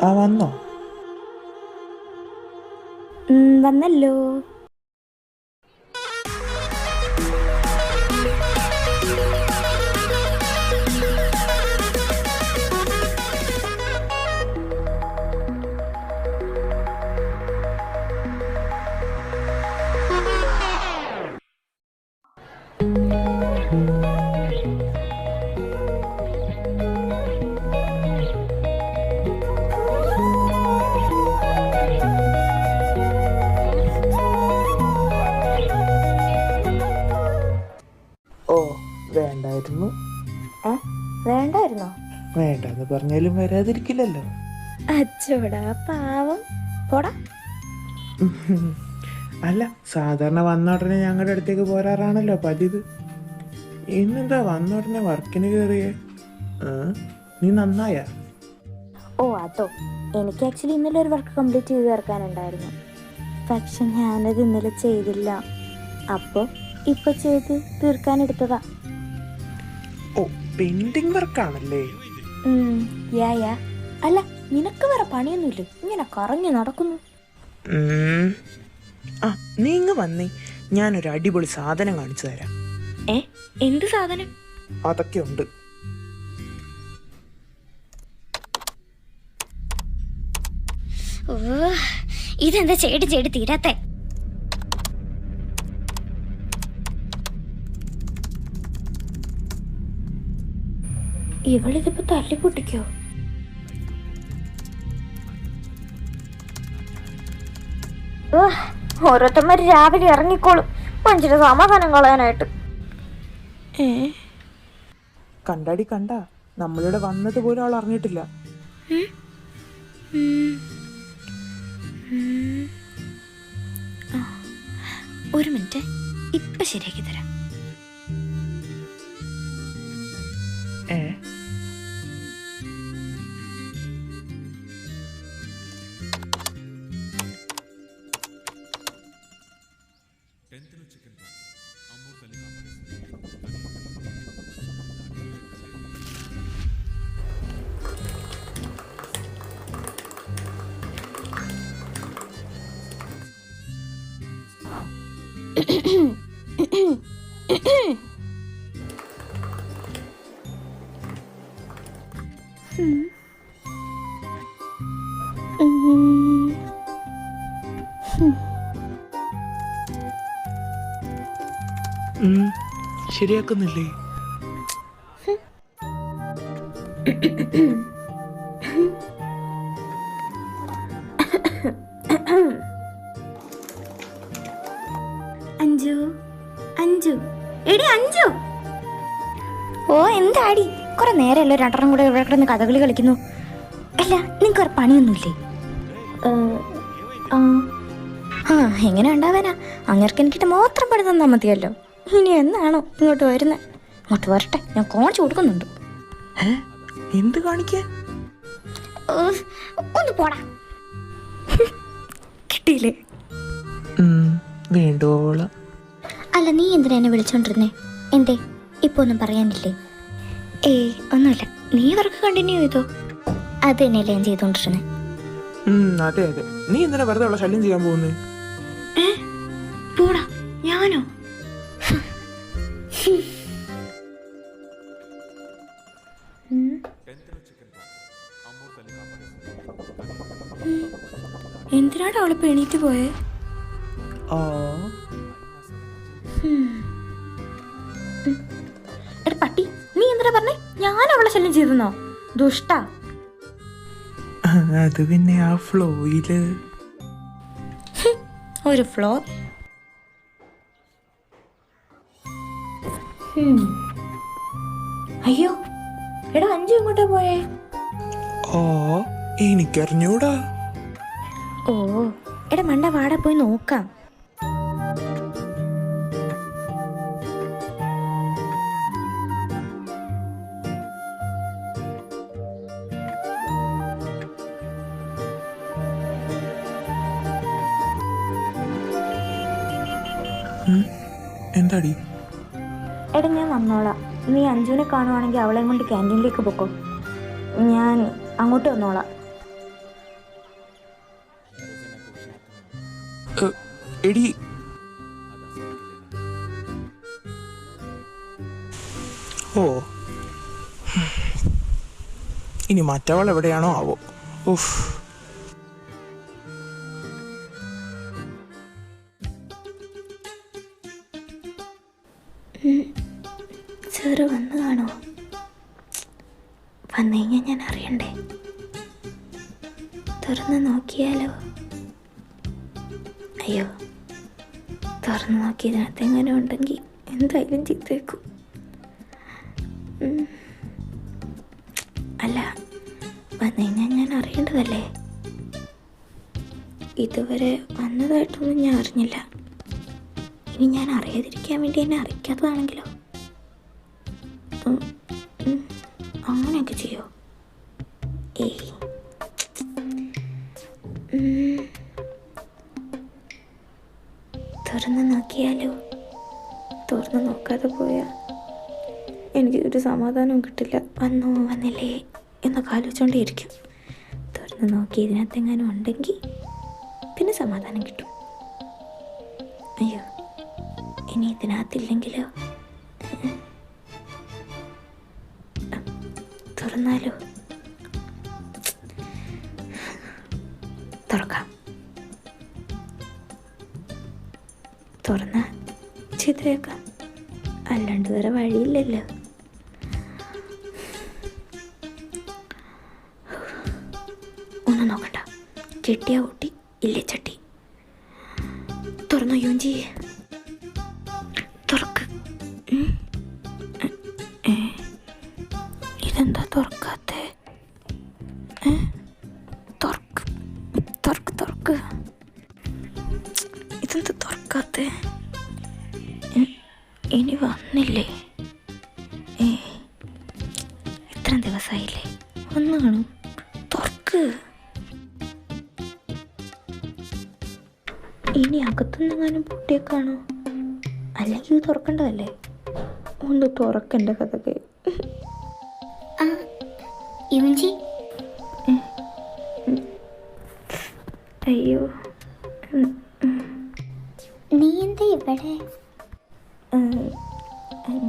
ആ വന്നോ? വന്നല്ലോ. ഓ, വേണ്ടായിരുന്നു. വേണ്ടായിരുന്നോ? വേണ്ടെന്ന് പറഞ്ഞാലും വരാതിരിക്കില്ലല്ലോ. അച്ചോടാ പാവം. പോടാ. അല്ല, സാധാരണ വന്ന ഉടനെ ഞങ്ങളുടെ അടുത്തേക്ക് പോരാറാണല്ലോ പതിവ്. ഇന്നെന്താ വന്ന ഉടനെ വർക്കിന് കയറിയേ? നീ നന്നായ? ഓ അതോ, എനിക്ക് ആക്ച്വലി ഇന്നലെ ഒരു വർക്ക് കംപ്ലീറ്റ് ചെയ്ത് തീർക്കാനുണ്ടായിരുന്നു. പക്ഷെ ഞാനത് ഇന്നലെ ചെയ്തില്ല. അപ്പോൾ ഇപ്പൊ ചെയ്ത് തീർക്കാനെടുത്തതാ. ഓ, പെയിന്റിംഗ് വർക്കാണല്ലേ? യാ. അല്ല, നിനക്ക് വേറെ പണിയൊന്നുമില്ലേ? ഇങ്ങനെ കറങ്ങി നടക്കുന്നു. ആ, നീ ഇങ്ങ് വന്നേ, ഞാനൊരു അടിപൊളി സാധനം കാണിച്ചു തരാം. എന്ത് സാധനം? അതൊക്കെ ഉണ്ട്. ഓ, ഇതെന്താ ചേടി തീരാത്തെ? ഇവളിതിപ്പോ തല്ലിപ്പൊട്ടിക്കോ? ഓരോരുത്തന്മാർ രാവിലെ ഇറങ്ങിക്കോളും മനുഷ്യന്റെ സമാധാനം കളയാനായിട്ട്. കണ്ടാടി കണ്ട, നമ്മളിവിടെ വന്നത് പോലും അവൾ അറിഞ്ഞിട്ടില്ല. ഒരു മിനിറ്റ്, ഇപ്പൊ ശരിയാക്കി തരാം. ശരിയാക്കുന്നില്ലേ? അഞ്ചു എടി അഞ്ചു. ഓ, എന്താടി? കുറെ നേരമല്ലോ രണ്ടെണ്ണം കൂടെ ഇവിടെ കിടന്ന് കഥകളി കളിക്കുന്നു. അല്ല, നിങ്ങൾക്ക് വേറെ പണിയൊന്നുമില്ലേ? എങ്ങനെ ഉണ്ടാവാനാ? അങ്ങേർക്ക് എനിക്കിട്ട് മാത്രം പണി തന്നാൽ മതിയല്ലോ. ഇനി എന്നാണോ ഇങ്ങോട്ട് വരുന്നത്? ഇങ്ങോട്ട് വരട്ടെ, ഞാൻ കാണിച്ചു കൊടുക്കുന്നുണ്ട്. എന്ത് കാണിക്കാൻ? ഒന്ന് പോടാ. കിട്ടിയില്ലേ? വേണ്ടോളം. അല്ല, നീ എന്തിനാ എന്നെ വിളിച്ചോണ്ടിരുന്നേ? എന്തേ ഇപ്പൊ ഒന്നും പറയാനില്ലേ? ഒന്നുമില്ല. നീ വർക്ക് കണ്ടിന്യൂ ചെയ്തോ. അത് തന്നെയല്ലേ ഞാൻ ചെയ്തോണ്ടിരുന്നേ. അതെ. നീ എന്തിനാ വെറുതെ അവളെ ശല്യം ചെയ്യാൻ പോകുന്നേ? പോടാ. ഞാനോ? എന്തിനാണ് അവളിപ്പോ എണീറ്റ് പോയേ? എടാ പട്ടി, നീ എന്തിനാ പറഞ്ഞേ? ഞാൻ അവളെ ശല്യം ചെയ്തെന്നോ? ദുഷ്ട. അത് പിന്നെ ആ ഫ്ലോയില് ഒരു ഫ്ലോ. അയ്യോ, എടാ അഞ്ചു എങ്ങോട്ടാ പോയേ? എനിക്കറിഞ്ഞൂടാ. ഓ, എടാ മണ്ട, വാടാ പോയി നോക്കാം. എന്താടി? എടാ ഞാൻ വന്നോളാം. നീ അഞ്ജുവിനെ കാണുവാണെങ്കിൽ അവളെയും കൊണ്ട് ക്യാൻറ്റീനിലേക്ക് പൊക്കോ. ഞാൻ അങ്ങോട്ട് വന്നോളാം. എടി ഓ ഇനി മറ്റവൾ എവിടെയാണോ ആവോ. ഉഫ്. സാറ് വന്നു കാണോ? വന്നു കഴിഞ്ഞാൽ ഞാൻ അറിയണ്ടേ? തുറന്ന് നോക്കിയാലോ? അയ്യോ, തുറന്ന് നോക്കി ഇതിനകത്ത് എങ്ങനെ ഉണ്ടെങ്കിൽ എന്തായാലും ചീത്തേക്കും. അല്ല, വന്നു കഴിഞ്ഞാൽ ഞാൻ അറിയേണ്ടതല്ലേ? ഇതുവരെ വന്നതായിട്ടൊന്നും ഞാൻ അറിഞ്ഞില്ല. ഇനി ഞാൻ അറിയാതിരിക്കാൻ വേണ്ടി എന്നെ അറിയിക്കാത്തതാണെങ്കിലോ? അങ്ങനെയൊക്കെ ചെയ്യോ? ഏയ്, തുറന്ന് നോക്കിയാലോ? തുറന്ന് നോക്കാതെ പോയാൽ എനിക്കൊരു സമാധാനവും കിട്ടില്ല. വന്നോ വന്നില്ലേ എന്നൊക്കെ ആലോചിച്ചുകൊണ്ടേയിരിക്കും. തുറന്ന് നോക്കി ഇതിനകത്തെങ്ങാനും ഉണ്ടെങ്കിൽ പിന്നെ സമാധാനം കിട്ടും. അയ്യോ, ഇനി ഇതിനകത്തില്ലെങ്കിലോ? തുറന്നാലോ? തുറക്കാം. തുറന്ന ചിത്രയേക്കാം, അല്ലാണ്ട് വേറെ വഴിയില്ലല്ലോ. ഒന്നും നോക്കണ്ട, കെട്ടിയ ഊട്ടി ഇല്ലേ ചട്ടി. തുറന്നോ യോഞ്ചി? തുറക്ക്. ഇതെന്താ തുറക്കാത്തെ? തുറക്ക് തുറക്ക് തുറക്ക്. ഇതെന്താ തുറക്കാത്തെ? ഇനി വന്നില്ലേ? ഇത്ര ദിവസമായില്ലേ? ഒന്ന് കാണും. തുറക്ക്. ഇനി അകത്തുനിന്നെങ്ങാനും പൊട്ടിയേക്കാണോ? അല്ലെങ്കിൽ ഇത് തുറക്കണ്ടതല്ലേ? ഒന്ന് തുറക്കണ്ട കഥകെ. അയ്യോ, നീ എന്താ ഇവിടെ?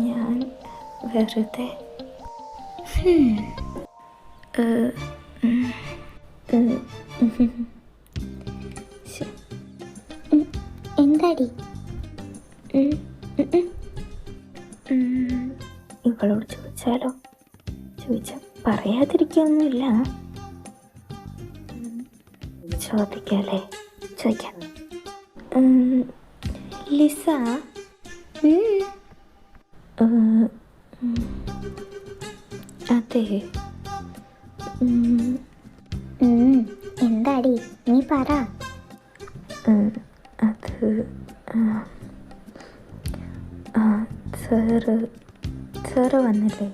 ഞാൻ വെറുതെ എന്താടി? ഇവളോട് ചോദിച്ചാലോ? ചോദിച്ചാൽ പറയാതിരിക്കൊന്നുമില്ല. ചോദിക്കാല്ലേ? ചോദിക്കാം. ലിസ, അതെ, എന്താടി നീ പറ. അത് സാറ് വന്നില്ലേ?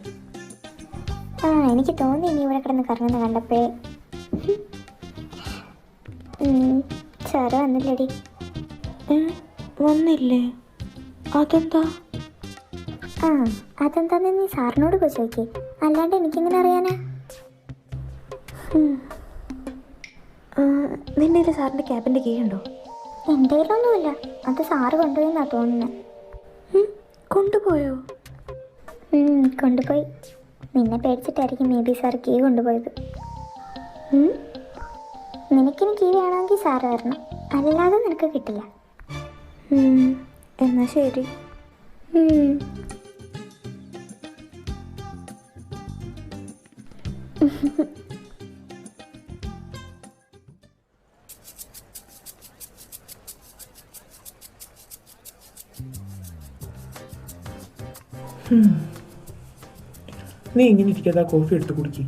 എനിക്ക് തോന്നി നീ ഇവിടെ കിടന്ന് കറങ്ങുന്ന കണ്ടപ്പോഴേ. സാറ് വന്നില്ലടി. വന്നില്ലേ? അതെന്താ? അതെന്താന്ന് നീ സാറിനോട് പോയി ചോദിക്കേ, അല്ലാണ്ട് എനിക്കെങ്ങനെ അറിയാനാ? നിന്റെ സാറിൻ്റെ ക്യാബിൻ്റെ കീ ഉണ്ടോ? എൻ്റെ കയ്യിലൊന്നുമില്ല, അത് സാറ് കൊണ്ടുപോയെന്നാ തോന്നുന്നത്. കൊണ്ടുപോയോ? കൊണ്ടുപോയി. നിന്നെ പേടിച്ചിട്ടായിരിക്കും മേ ബി സാർ കീ കൊണ്ടുപോയത്. നിനക്കിനി കീ വേണമെങ്കിൽ സാറ് വരണം, അല്ലാതെ നിനക്ക് കിട്ടില്ല. എന്നാ ശരി. നീ ഇങ്ങനെ ഇരിക്കാതെ കോഫി എടുത്ത് കുടിക്കും.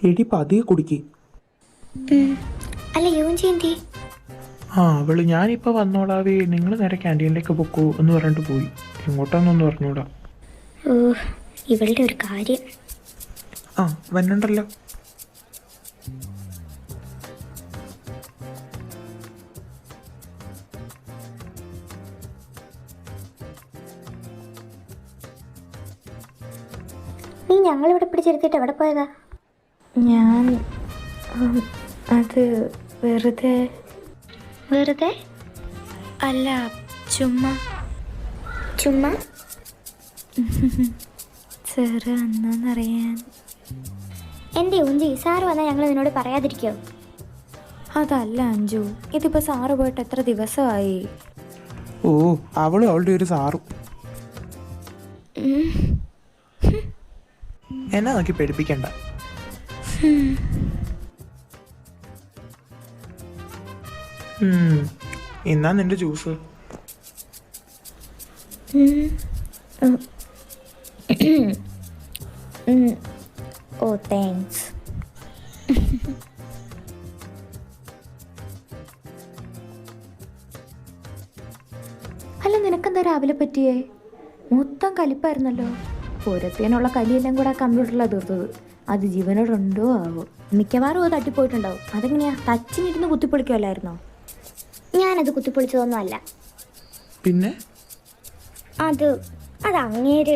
എടി പതിയെ കുടിക്ക്. അല്ല യോഞ്ചി എന്തി? അവള് ഞാനിപ്പോൾ വന്നോളാവേ, നിങ്ങൾ നേരെ ക്യാൻറ്റീനിലേക്ക് പൊക്കൂ എന്ന് പറഞ്ഞിട്ട് പോയി. എങ്ങോട്ടാന്നൊന്നും പറഞ്ഞൂടാ. ഇവളുടെ ഒരു കാര്യം. വന്നുണ്ടല്ലോ. നീ ഞങ്ങളിവിടെ പിടിച്ചെടുത്തിട്ട് എവിടെ പോയതാ? ഞാൻ അത് വെറുതെ വെറുതെ അല്ല, ചുമ്മാ. ചുമ്മാ സാറ് വന്നറിയാൻ. എൻ്റെ ഉഞ്ചി സാറ് വന്നാൽ ഞങ്ങൾ നിന്നോട് പറയാതിരിക്കോ? അതല്ല അഞ്ജു, ഇതിപ്പോൾ സാറ് പോയിട്ട് എത്ര ദിവസമായി? ഓ, അവളും അവളുടെ ഒരു സാറും എന്നെ നോക്കി പേടിപ്പിക്കണ്ട. എന്നാ നിന്റെ ജ്യൂസ്? ഓ താങ്ക്സ്. അല്ല, നിനക്കെന്താ രാവിലെ പറ്റിയേ? മൊത്തം കലിപ്പായിരുന്നല്ലോ. പൂരത്തേനുള്ള കലിയെല്ലാം കൂടെ ആ കമ്പ്യൂട്ടറിലാണ് തീർത്തത്. അത് ജീവനോടുണ്ടോ ആവോ? മിക്കവാറും അത് തട്ടിപ്പോയിട്ടുണ്ടാവും. അതെങ്ങനെയാ? ടച്ചിനിരുന്ന് കുത്തിപ്പൊളിക്കുമല്ലായിരുന്നോ? ഞാനത് കുത്തിപ്പൊളിച്ചതൊന്നും അല്ല. പിന്നെ അത് അങ്ങേര്